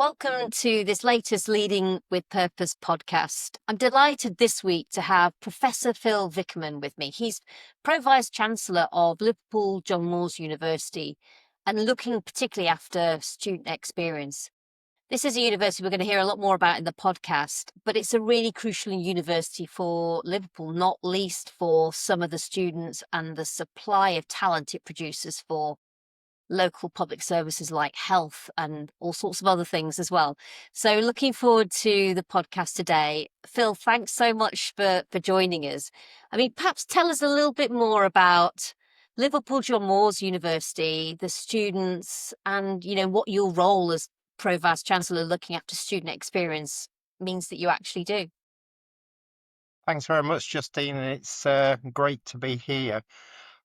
Welcome to this latest Leading with Purpose podcast. I'm delighted this week to have Professor Phil Vickerman with me. He's Pro Vice Chancellor of Liverpool John Moores University and looking particularly after student experience. This is a university we're going to hear a lot more about in the podcast, but it's a really crucial university for Liverpool, not least for some of the students and the supply of talent it produces for local public services like health and all sorts of other things as well. So looking forward to the podcast today. Phil, thanks so much for joining us. I mean, perhaps tell us a little bit more about Liverpool John Moores University, the students, and, what your role as Pro Vice Chancellor looking after student experience means that you actually do. Thanks very much, Justine. It's great to be here.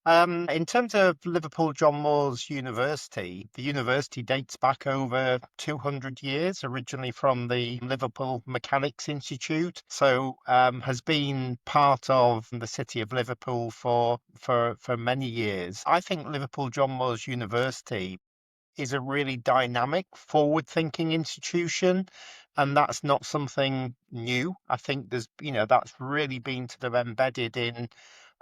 In terms of Liverpool John Moores University, the university dates back over 200 years, originally from the Liverpool Mechanics Institute. So has been part of the city of Liverpool for many years. I think Liverpool John Moores University is a really dynamic, forward-thinking institution, and that's not something new. I think that's really been sort of embedded in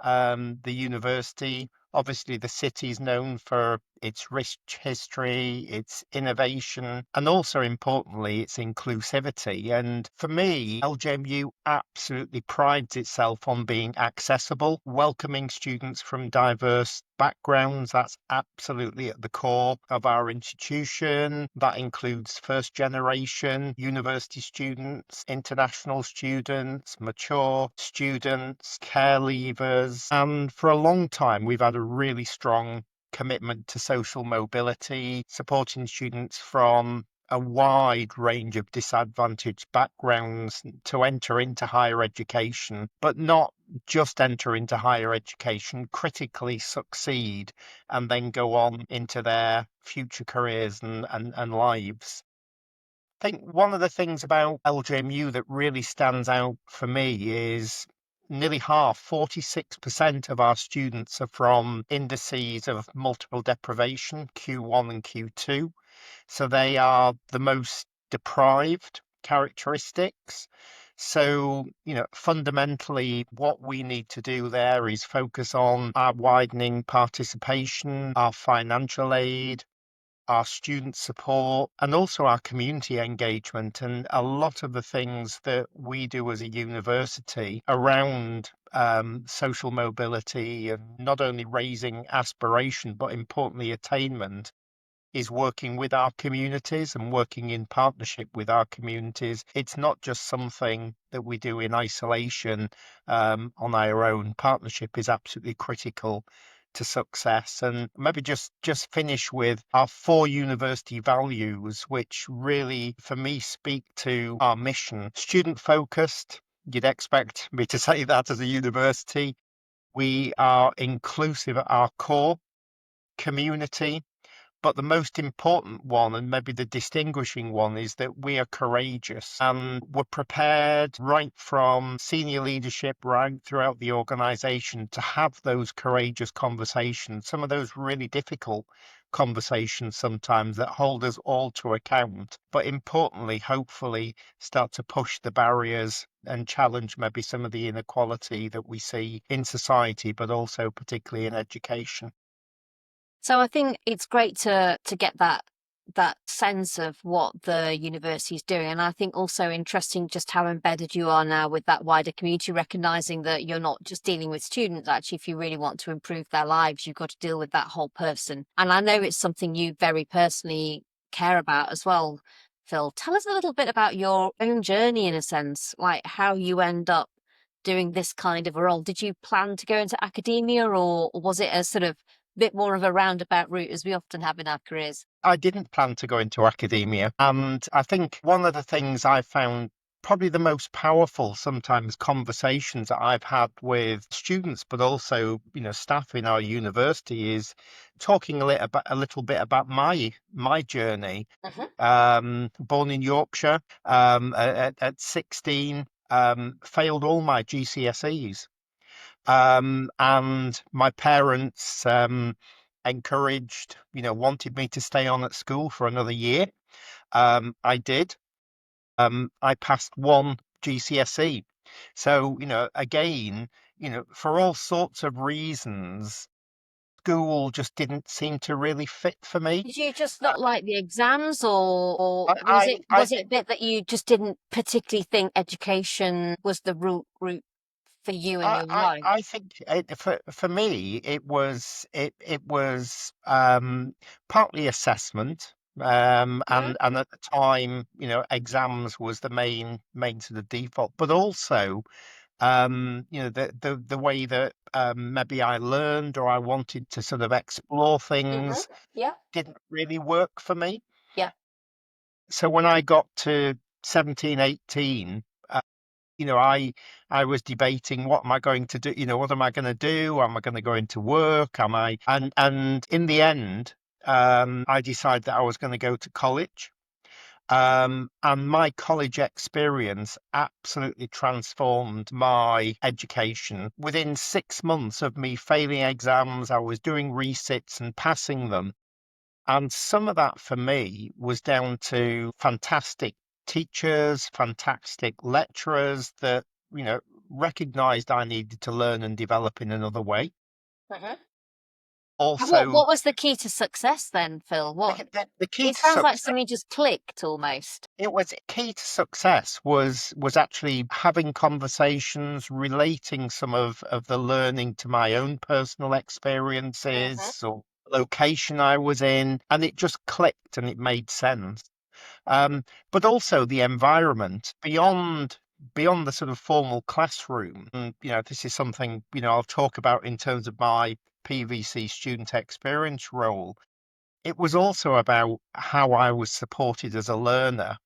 the university. Obviously, the city is known for its rich history, its innovation, and also importantly, its inclusivity. And for me, LJMU absolutely prides itself on being accessible, welcoming students from diverse backgrounds. That's absolutely at the core of our institution. That includes first generation university students, international students, mature students, care leavers. And for a long time, we've had a really strong commitment to social mobility, supporting students from a wide range of disadvantaged backgrounds to enter into higher education, but not just enter into higher education, critically succeed, and then go on into their future careers and lives. I think one of the things about LJMU that really stands out for me is nearly half, 46% of our students are from indices of multiple deprivation, Q1 and Q2. So they are the most deprived characteristics. So, fundamentally, what we need to do there is focus on our widening participation, our financial aid, our student support, and also our community engagement. And a lot of the things that we do as a university around social mobility and not only raising aspiration, but importantly, attainment is working with our communities and working in partnership with our communities. It's not just something that we do in isolation on our own. Partnership is absolutely critical to success. And maybe just finish with our 4 university values, which really, for me, speak to our mission. Student focused. You'd expect me to say that as a university. We are inclusive at our core. Community. But the most important one, and maybe the distinguishing one, is that we are courageous and we're prepared right from senior leadership right throughout the organisation to have those courageous conversations, some of those really difficult conversations sometimes that hold us all to account, but importantly, hopefully start to push the barriers and challenge maybe some of the inequality that we see in society, but also particularly in education. So I think it's great to get that sense of what the university is doing. And I think also interesting just how embedded you are now with that wider community, recognizing that you're not just dealing with students. Actually, if you really want to improve their lives, you've got to deal with that whole person. And I know it's something you very personally care about as well, Phil. Tell us a little bit about your own journey in a sense, like how you end up doing this kind of a role. Did you plan to go into academia, or was it a sort of bit more of a roundabout route as we often have in our careers? I didn't plan to go into academia. And I think one of the things I found probably the most powerful sometimes conversations that I've had with students, but also, staff in our university is talking a little bit about my journey. Born in Yorkshire, at 16, failed all my GCSEs. And my parents encouraged, wanted me to stay on at school for another year. I did. I passed one GCSE. So, again, for all sorts of reasons, school just didn't seem to really fit for me. Did you just not like the exams, or I, was I, it I was it a bit that you just didn't particularly think education was the route for you in your life? I think for me it was partly assessment, Mhm, and at the time, exams was the main sort of default, but also the way that maybe I learned or I wanted to sort of explore mhm. things Yeah, didn't really work for me. yeah. So when I got to 17, 18, I was debating, what am I going to do? What am I going to do? Am I going to go into work? Am I? And in the end, I decided that I was going to go to college. And my college experience absolutely transformed my education. Within 6 months of me failing exams, I was doing resits and passing them. And some of that for me was down to fantastic teachers, fantastic lecturers that, you know, recognized I needed to learn and develop in another way. Mhm. And what Also, what was the key to success then, Phil? What the key it to sounds like success, something just clicked almost. it was key to success was actually having conversations, relating some of the learning to my own personal Mhm. experiences or location I was in, and it just clicked and it made sense. But also the environment beyond the sort of formal classroom. And, this is something, I'll talk about in terms of my PVC student experience role. It was also about how I was supported as a learner.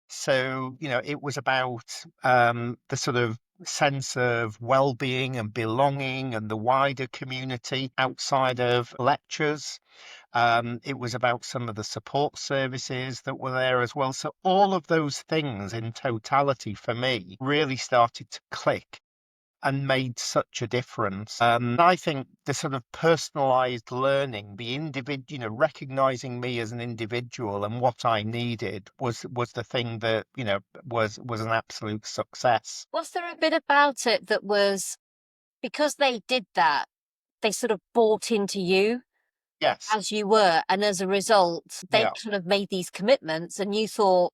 So, it was about the sort of sense of well-being and belonging and the wider community outside of lectures. It was about some of the support services that were there as well. So all of those things in totality for me really started to click and made such a difference. I think the sort of personalized learning, the individual, recognizing me as an individual and what I needed was the thing that, was an absolute success. Was there a bit about it that was because they did that, they sort of bought into you Yes. as you were, and as a result, they Yeah. kind of made these commitments, and you thought,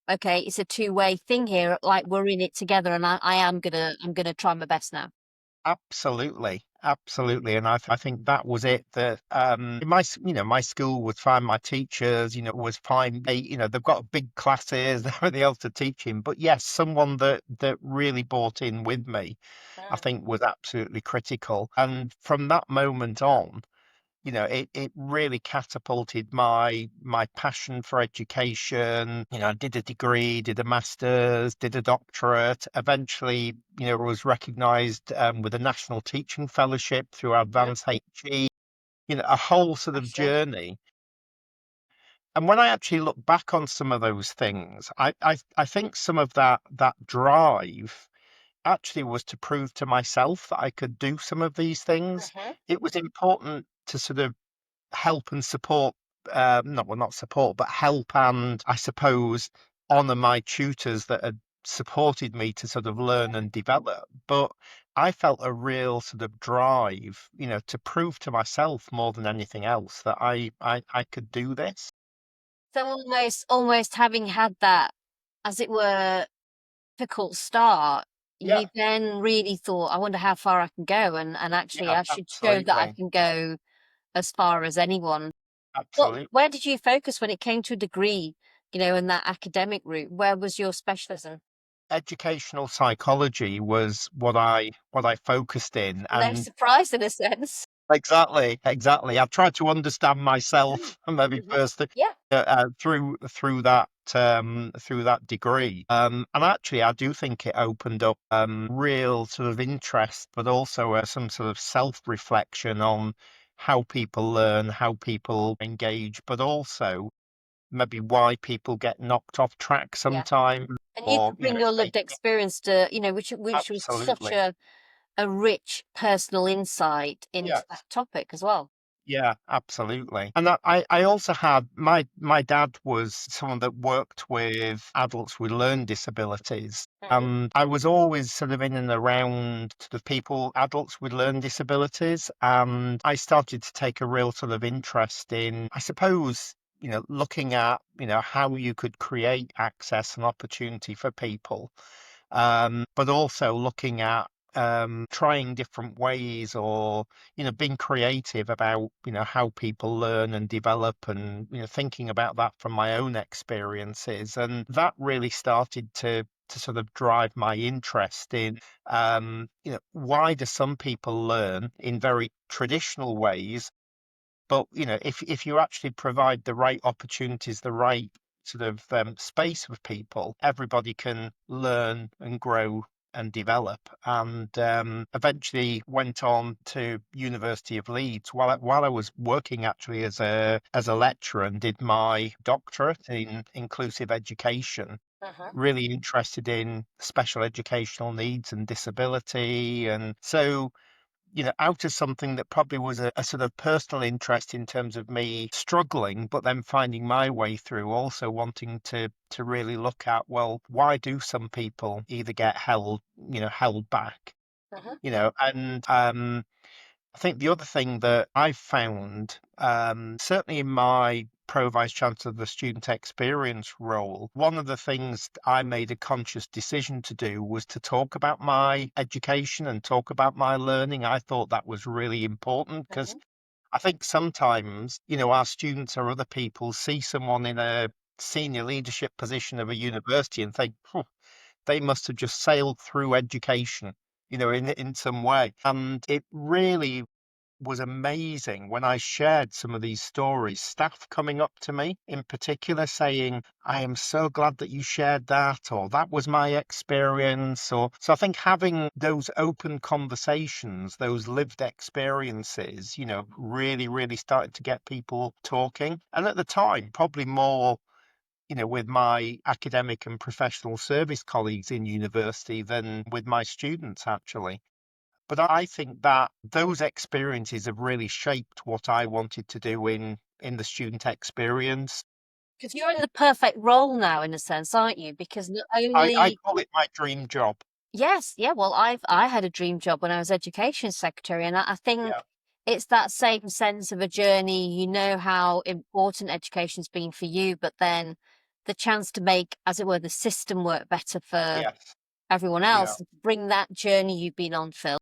okay, it's a two-way thing here. Like we're in it together, and I'm gonna try my best now. Absolutely, absolutely, and I think that was it. That my school was fine. My teachers, was fine. They've got big classes, they're able to teach him. But yes, someone that really bought in with me, I Mm. think, was absolutely critical. And from that moment on, it really catapulted my passion for education. I did a degree, did a master's, did a doctorate. Eventually, was recognised with a national teaching fellowship through Mhm. Advanced HE. A whole sort I of see. journey. And when I actually look back on some of those things, I think some of that drive actually was to prove to myself that I could do some of these things. Mhm. It was important to sort of help and support, not support, but help and I suppose honor my tutors that had supported me to sort of learn and develop. But I felt a real sort of drive, to prove to myself more than anything else that I could do this. So almost having had that, as it were, difficult start, Yeah, you then really thought, I wonder how far I can go, and actually yeah, I should show that I absolutely, can go as far as anyone. absolutely. Where did you focus when it came to a degree, in that academic route? Where was your specialism? Educational psychology was what I focused in, No and surprise in a sense. exactly, exactly. I've tried to understand myself maybe Mhm. first Yeah. through that degree. And actually, I do think it opened up real sort of interest, but also some sort of self-reflection on how people learn, how people engage, but also maybe why people get knocked off track Yeah. sometimes, And you or could bring your lived experience to, which was such absolutely. a rich personal insight into Yes. that topic as well. Yeah, absolutely. And I also had my dad was someone that worked with adults with learning disabilities. Mhm. And I was always sort of in and around sort of people, adults with learning disabilities. And I started to take a real sort of interest in, I suppose, looking at, how you could create access and opportunity for people, but also looking at trying different ways or being creative about how people learn and develop, and thinking about that from my own experiences. And that really started to sort of drive my interest in why do some people learn in very traditional ways, but if you actually provide the right opportunities, the right sort of space with people, everybody can learn and grow and develop. And eventually went on to University of Leeds while I was working actually as a lecturer, and did my doctorate in inclusive education. Mhm. Really interested in special educational needs and disability, and so out of something that probably was a sort of personal interest in terms of me struggling, but then finding my way through, also wanting to really look at, well, why do some people either get held back, Mhm. and I think the other thing that I've found, certainly in my Pro Vice Chancellor of the Student Experience role, one of the things I made a conscious decision to do was to talk about my education and talk about my learning. I thought that was really important because Mhm. I think sometimes, our students or other people see someone in a senior leadership position of a university and think, "Phew, they must have just sailed through education, in some way." And it really was amazing when I shared some of these stories, staff coming up to me in particular saying, "I am so glad that you shared that," or "that was my experience." Or so I think having those open conversations, those lived experiences, really, really started to get people talking. And at the time, probably more with my academic and professional service colleagues in university than with my students, actually. But I think that those experiences have really shaped what I wanted to do in the student experience. Because you're in the perfect role now, in a sense, aren't you? Because not I only call it my dream job. yes, yeah, well, I had a dream job when I was education secretary, and I think Yeah, it's that same sense of a journey. You know how important education's been for you, but then the chance to make, as it were, the system work better for yes, everyone yeah, else, bring that journey you've been on, Phil,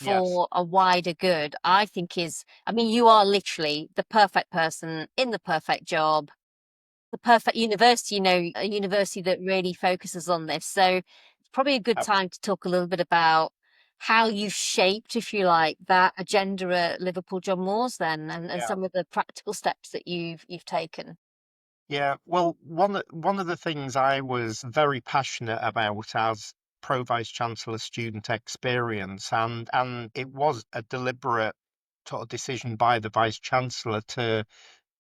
yes, for a wider good, I think is, I mean, you are literally the perfect person in the perfect job, the perfect university, a university that really focuses on this. So it's probably a good abs- time to talk a little bit about how you've shaped, if you like, that agenda at Liverpool John Moores then, and yeah, some of the practical steps that you've taken. yeah. Well, one of the things I was very passionate about as Pro Vice Chancellor student experience, and it was a deliberate sort of decision by the Vice Chancellor to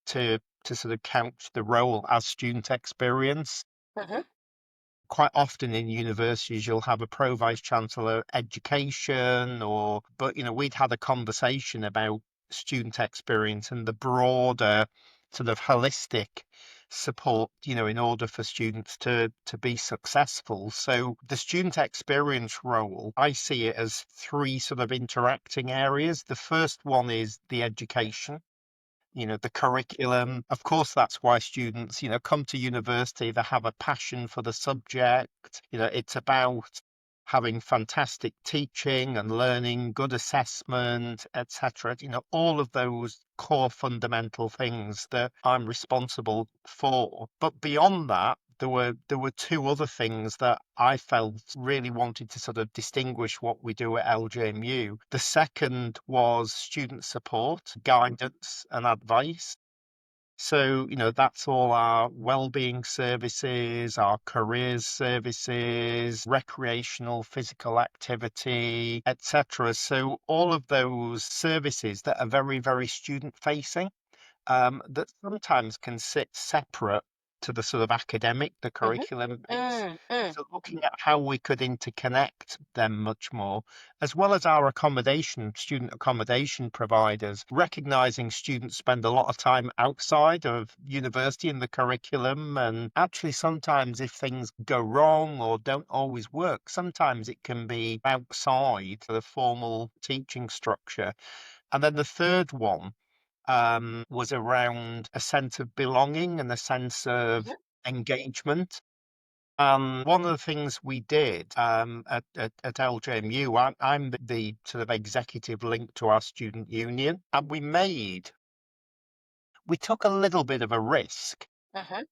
sort of couch the role as student experience. Mhm. Quite often in universities, you'll have a pro vice chancellor education, but we'd had a conversation about student experience and the broader sort of holistic support, in order for students to be successful. So the student experience role, I see it as three sort of interacting areas. The first one is the education, the curriculum. Of course, that's why students, come to university. They have a passion for the subject. It's about having fantastic teaching and learning, good assessment, etc. All of those core fundamental things that I'm responsible for. But beyond that, there were two other things that I felt really wanted to sort of distinguish what we do at LJMU. The second was student support, guidance, and advice. So, that's all our well-being services, our careers services, recreational physical activity, etc. So all of those services that are very, very student facing, that sometimes can sit separate to the sort of academic, the Mm-hmm. curriculum base. Mm, mm. So looking at how we could interconnect them much more, as well as our accommodation, student accommodation providers, recognizing students spend a lot of time outside of university in the curriculum. And actually, sometimes if things go wrong or don't always work, sometimes it can be outside the formal teaching structure. And then the third one was around a sense of belonging and a sense of Mm-hmm. engagement. One of the things we did at LJMU, I'm the sort of executive link to our student union, and we took a little bit of a risk, Mm-hmm.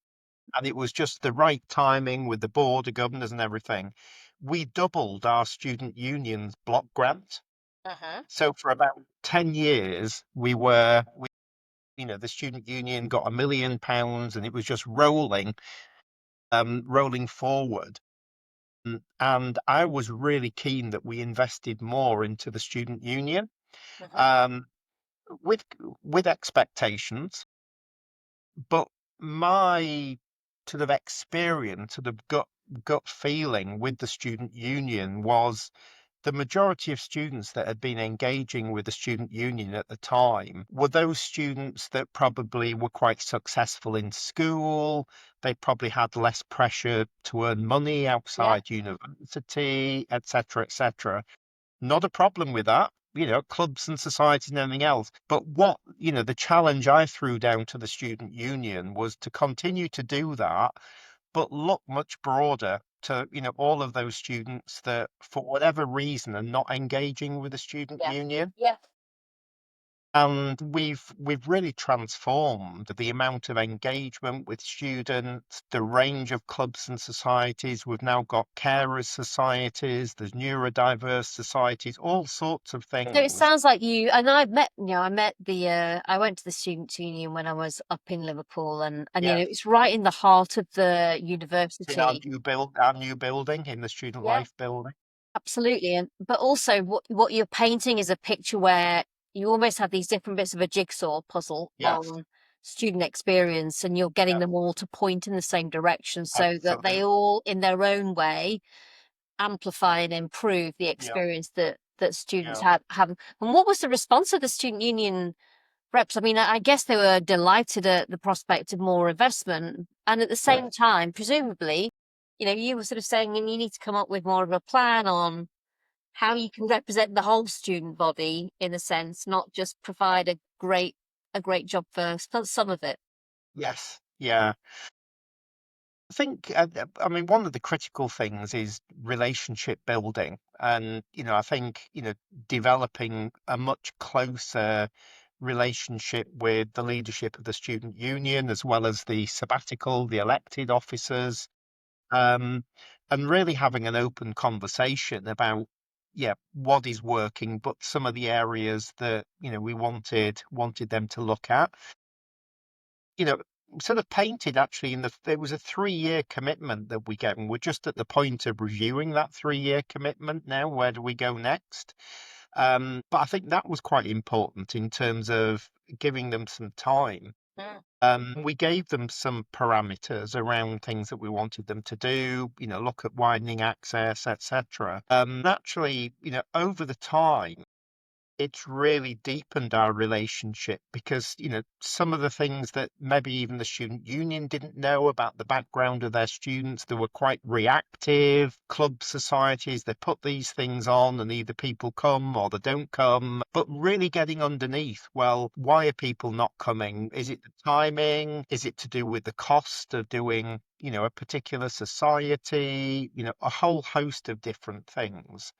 and it was just the right timing with the board of governors and everything. We doubled our student union's block grant. Mm-hmm. So for about 10 years, the student union got £1 million and it was just rolling forward. And I was really keen that we invested more into the student union, Mm-hmm. um, with expectations. But my sort of experience, sort of gut feeling with the student union was the majority of students that had been engaging with the student union at the time were those students that probably were quite successful in school. They probably had less pressure to earn money Yeah. outside university, etc., etc. Not a problem with that. Clubs and societies and everything else. But the challenge I threw down to the student union was to continue to do that, but look much broader to, all of those students that, for whatever reason, are not engaging with the student Yeah. union. Yeah. And we've really transformed the amount of engagement with students, the range of clubs and societies. We've now got carers societies, there's neurodiverse societies, all sorts of So it things. sounds like you and I met I went to the students' union when I was up in Liverpool, and Yes, it's right in the heart of the it's in our university. new building, in the Student Yeah, Life building. absolutely. And but also what you're painting is a picture where you almost have these different bits of a jigsaw puzzle Yes, on student experience, and you're getting yes, them all to point in the same direction so that they absolutely. all, in their own way, amplify and improve the Yeah, experience that students yeah, have. And what was the response of the student union reps? I mean, I guess they were delighted at the prospect of more investment, and at the yeah. same time, presumably, you were sort of saying you need to come up with more of a plan on how you can represent the whole student body in a sense, not just provide a great job for some of it. Yes, yeah. I think, I mean, one of the critical things is relationship building. And, I think, developing a much closer relationship with the leadership of the student union, as well as the sabbatical, the elected officers, um, and really having an open conversation about, yeah, what is working, but some of the areas that, we wanted them to look at. you know, Sort of painted actually there was a 3-year commitment that we gave, and we're just at the point of reviewing that 3-year commitment now. Where do we go next? But I think that was quite important in terms of giving them some time. Mm. We gave them some parameters around things that we wanted them to do, look at widening access, etc. Naturally, over the time, it's really deepened our relationship because, some of the things that maybe even the student union didn't know about the background of their students, they were quite reactive. Club societies, they put these things on and either people come or they don't come, but really getting underneath, well, why are people not coming? Is it the timing? Is it to do with the cost of doing, a particular society? A whole host of different things.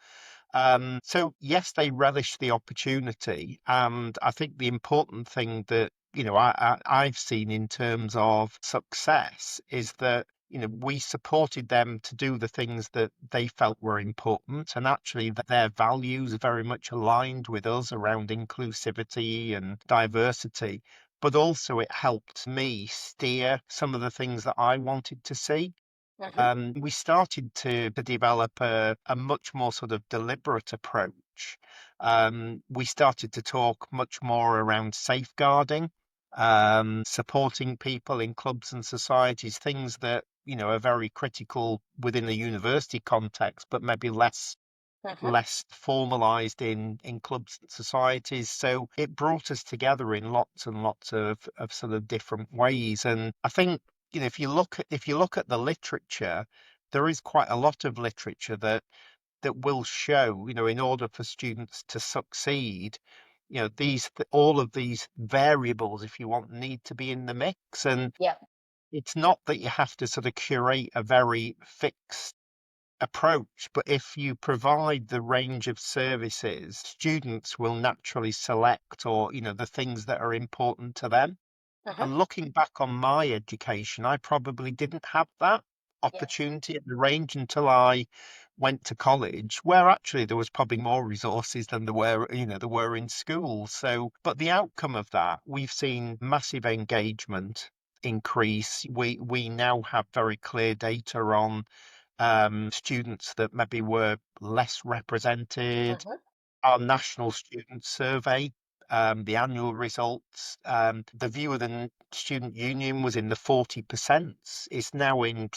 So yes, they relish the opportunity, and I think the important thing that I've seen in terms of success is that we supported them to do the things that they felt were important, and actually that their values are very much aligned with us around inclusivity and diversity. But also, it helped me steer some of the things that I wanted to see. Hmm. We started to develop a much more sort of deliberate approach. We started to talk much more around safeguarding. supporting people in clubs and societies, things that, are very critical within the university context, but maybe Mhm. less formalized in clubs and societies. So it brought us together in lots and lots of sort of different ways. And I think, if you look at the literature, there is quite a lot of literature that will show, in order for students to succeed, all of these variables, if you want, need to be in the mix. And Yeah. it's not that you have to sort of curate a very fixed approach, but if you provide the range of services, students will naturally select, or, the things that are important to them. Mhm. And looking back on my education, I probably didn't have that Yeah. opportunity at the range until I went to college, where actually there was probably more resources than there were in school. So, but the outcome of that, we've seen massive engagement increase. We now have very clear data on students that maybe were less represented. Mhm. Our national student survey, the annual results, the view of the student union was in the 40%. It's now in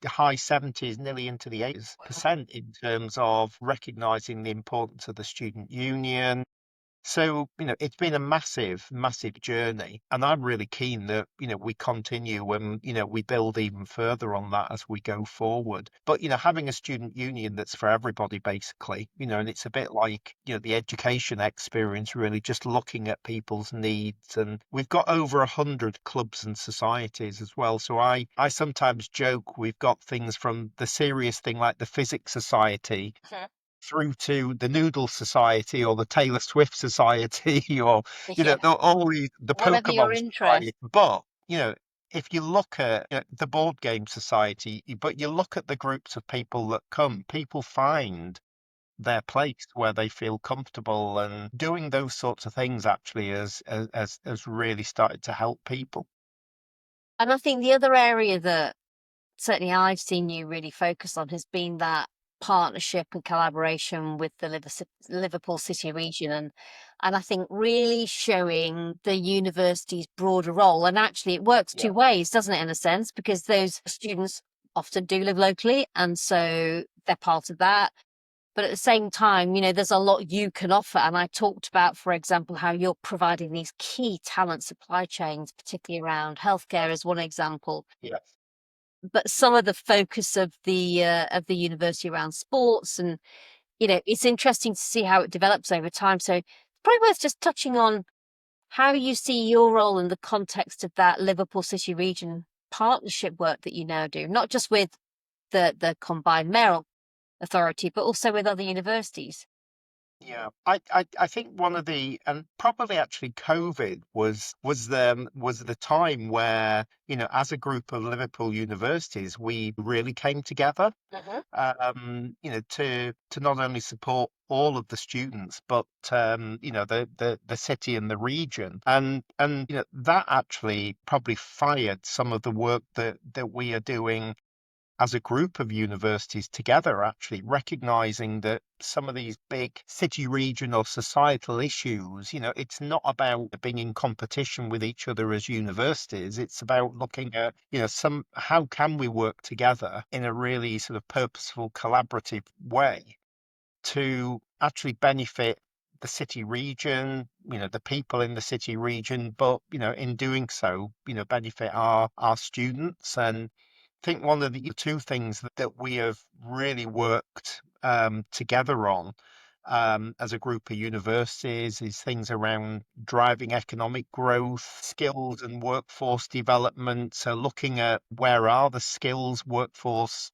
high 70s, nearly into the 80% in terms of recognising the importance of the student union. So, it's been a massive, massive journey. And I'm really keen that, we continue and, we build even further on that as we go forward. But, having a student union that's for everybody, basically, and it's a bit like, the education experience, really just looking at people's needs. And we've got over 100 clubs and societies as well. So I sometimes joke we've got things from the serious thing like the Physics Society Mhm. through to the Noodle Society or the Taylor Swift Society or, Yeah. all the Whatever your Pokemon interest. Society. But, if you look at the Board Game Society, but you look at the groups of people that come, people find their place where they feel comfortable, and doing those sorts of things actually has really started to help people. And I think the other area that certainly I've seen you really focus on has been that partnership and collaboration with the Liverpool City Region, and I think really showing the university's broader role. And actually, it works Yeah. two ways, doesn't it? In a sense, because those students often do live locally, and so they're part of that. But at the same time, there's a lot you can offer. And I talked about, for example, how you're providing these key talent supply chains, particularly around healthcare, as one example. Yes. But some of the focus of the university around sports, and it's interesting to see how it develops over time. So it's probably worth just touching on how you see your role in the context of that Liverpool City Region partnership work that you now do, not just with the combined mayoral authority, but also with other universities. Yeah, I think one of the, and probably actually COVID was the time where, as a group of Liverpool universities, we really came together, Hmm. to not only support all of the students, but the city and the region. And that actually probably fired some of the work that we are doing as a group of universities together, actually recognizing that some of these big city, region, or societal issues, it's not about being in competition with each other as universities. It's about looking at, how can we work together in a really sort of purposeful, collaborative way to actually benefit the city region, the people in the city region, but, in doing so, benefit our students. And I think one of the two things that we have really worked together on, as a group of universities, is things around driving economic growth, skills and workforce development. So looking at where are the skills workforce,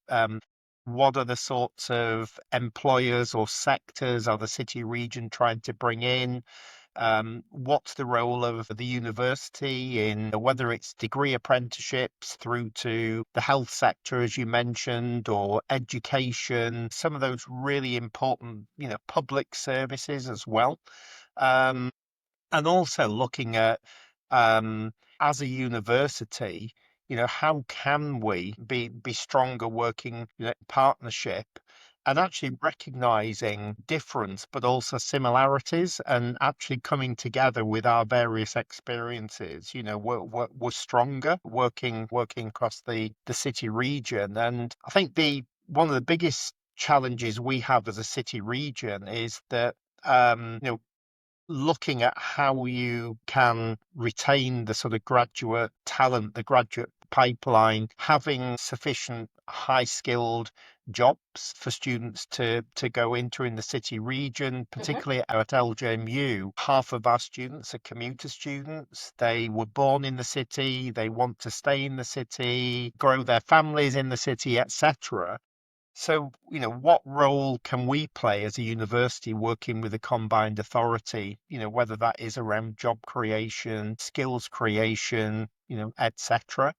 what are the sorts of employers or sectors are the city region trying to bring in? What's the role of the university in whether it's degree apprenticeships through to the health sector, as you mentioned, or education, some of those really important, public services as well. Um, and also looking at, um, as a university, how can we be stronger working, in partnership and actually recognizing difference, but also similarities, and actually coming together with our various experiences. We're stronger working across the city region. And I think the one of the biggest challenges we have as a city region is that looking at how you can retain the sort of graduate talent, the graduate pipeline, having sufficient high skilled jobs for students to go into in the city region, Hmm. particularly at LJMU. Half of our students are commuter students. They were born in the city, they want to stay in the city, grow their families in the city, etc. So, what role can we play as a university working with a combined authority, whether that is around job creation, skills creation, etc.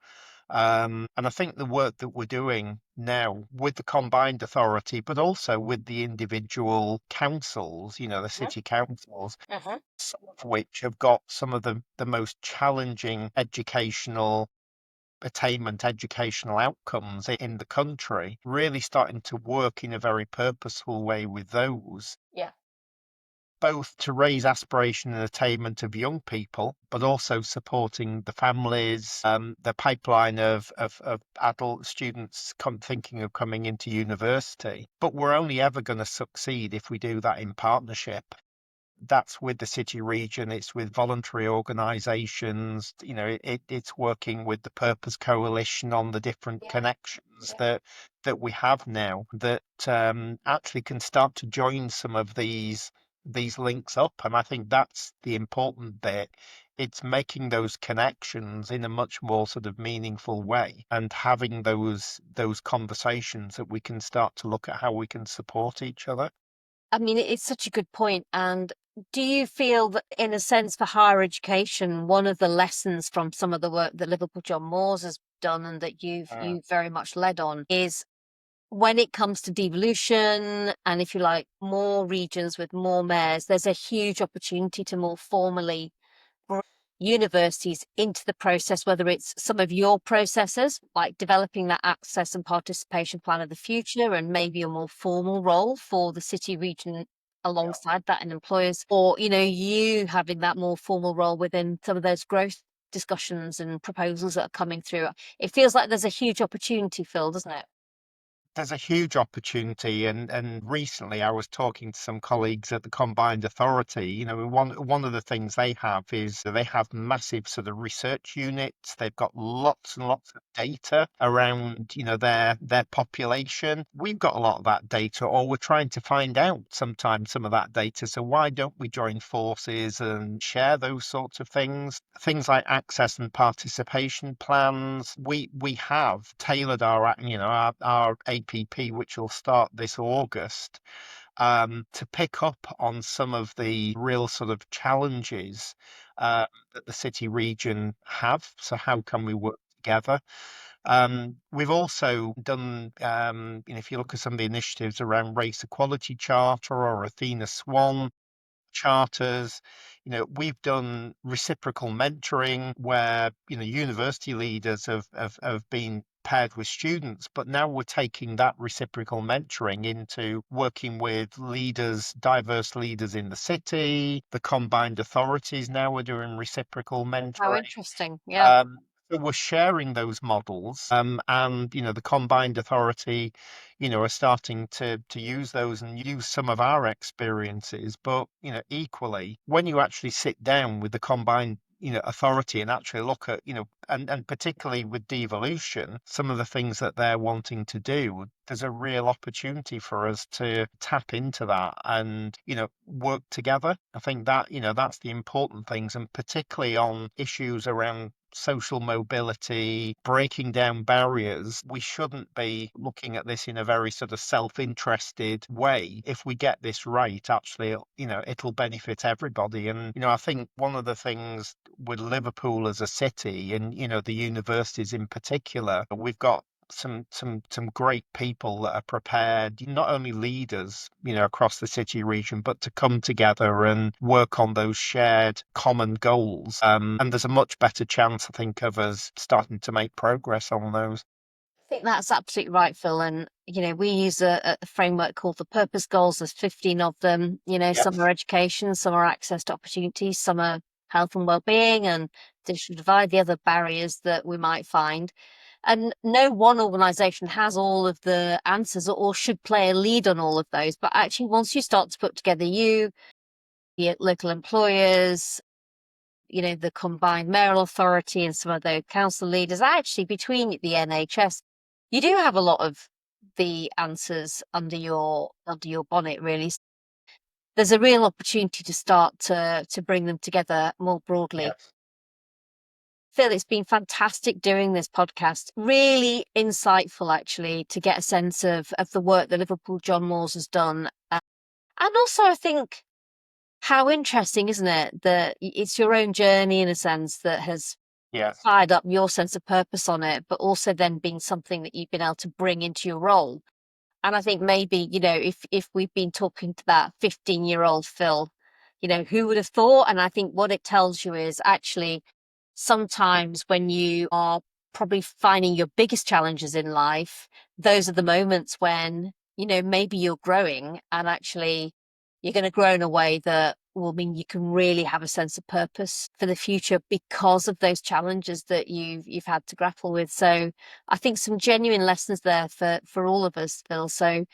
And I think the work that we're doing now with the combined authority, but also with the individual councils, the city councils, Hmm. some of which have got some of the most challenging educational attainment educational outcomes in the country, really starting to work in a very purposeful way with those, Yeah. both to raise aspiration and attainment of young people, but also supporting the families, the pipeline of adult students thinking of coming into university. But we're only ever going to succeed if we do that in partnership. That's with the city region, it's with voluntary organizations, it's working with the Purpose Coalition on the different Yeah. connections Yeah. that we have now that actually can start to join some of these links up. And I think that's the important bit. It's making those connections in a much more sort of meaningful way and having those conversations that we can start to look at how we can support each other. I mean, it's such a good point. And do you feel that, in a sense, for higher education, one of the lessons from some of the work that Liverpool John Moores has done and that you've very much led on is when it comes to devolution and, if you like, more regions with more mayors, there's a huge opportunity to more formally bring universities into the process, whether it's some of your processes, like developing that access and participation plan of the future, and maybe a more formal role for the city region alongside that and employers, or, you having that more formal role within some of those growth discussions and proposals that are coming through. It feels like there's a huge opportunity, Phil, doesn't it? There's a huge opportunity, and recently I was talking to some colleagues at the Combined Authority. One of the things they have is they have massive sort of research units. They've got lots and lots of data around, their population. We've got a lot of that data, or we're trying to find out sometimes some of that data. So why don't we join forces and share those sorts of things? Things like access and participation plans. We have tailored our APP, which will start this August, to pick up on some of the real sort of challenges that the city region have. So how can we work together? We've also done, if you look at some of the initiatives around Race Equality Charter or Athena Swan charters. We've done reciprocal mentoring where, university leaders have been paired with students, but now we're taking that reciprocal mentoring into working with leaders, diverse leaders in the city. The combined authorities now are doing reciprocal How mentoring. interesting. Yeah. Um, so we're sharing those models, and the combined authority, are starting to use those and use some of our experiences. But equally, when you actually sit down with the combined authority and actually look at and particularly with devolution, some of the things that they're wanting to do, there's a real opportunity for us to tap into that and work together. I think that that's the important things, and particularly on issues around social mobility, breaking down barriers. We shouldn't be looking at this in a very sort of self-interested way. If we get this right, actually, it'll benefit everybody. And, I think one of the things with Liverpool as a city and, the universities in particular, we've got some great people that are prepared, not only leaders, across the city region, but to come together and work on those shared common goals. And there's a much better chance, I think, of us starting to make progress on those. think that's absolutely right, Phil. And, we use a framework called the purpose goals. There's 15 of them. Some Yes, are education, some are access to opportunities, some are health and well-being and digital divide, the other barriers that we might find. And no one organisation has all of the answers or should play a lead on all of those. But actually, once you start to put together your local employers, the combined mayoral authority and some of the council leaders, actually between the NHS, you do have a lot of the answers under your bonnet, really. There's a real opportunity to start to bring them together more broadly. yes, Phil, it's been fantastic doing this podcast. Really insightful, actually, to get a sense of the work that Liverpool John Moores has done. And also, I think, how interesting, isn't it, that it's your own journey, in a sense, that has yes, fired up your sense of purpose on it, but also then being something that you've been able to bring into your role. And I think maybe, if we've been talking to that 15-year-old Phil, who would have thought? And I think what it tells you is actually sometimes when you are probably finding your biggest challenges in life, those are the moments when, maybe you're growing and actually you're going to grow in a way that will mean you can really have a sense of purpose for the future because of those challenges that you've had to grapple with. So I think some genuine lessons there for all of us, Phil. So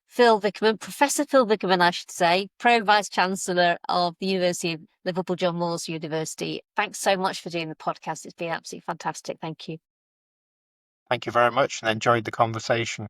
Phil Vickerman, Professor Phil Vickerman, I should say, Pro Vice Chancellor of the University of Liverpool John Moores University. Thanks so much for doing the podcast. It's been absolutely fantastic. Thank you. thank you very much and enjoyed the conversation.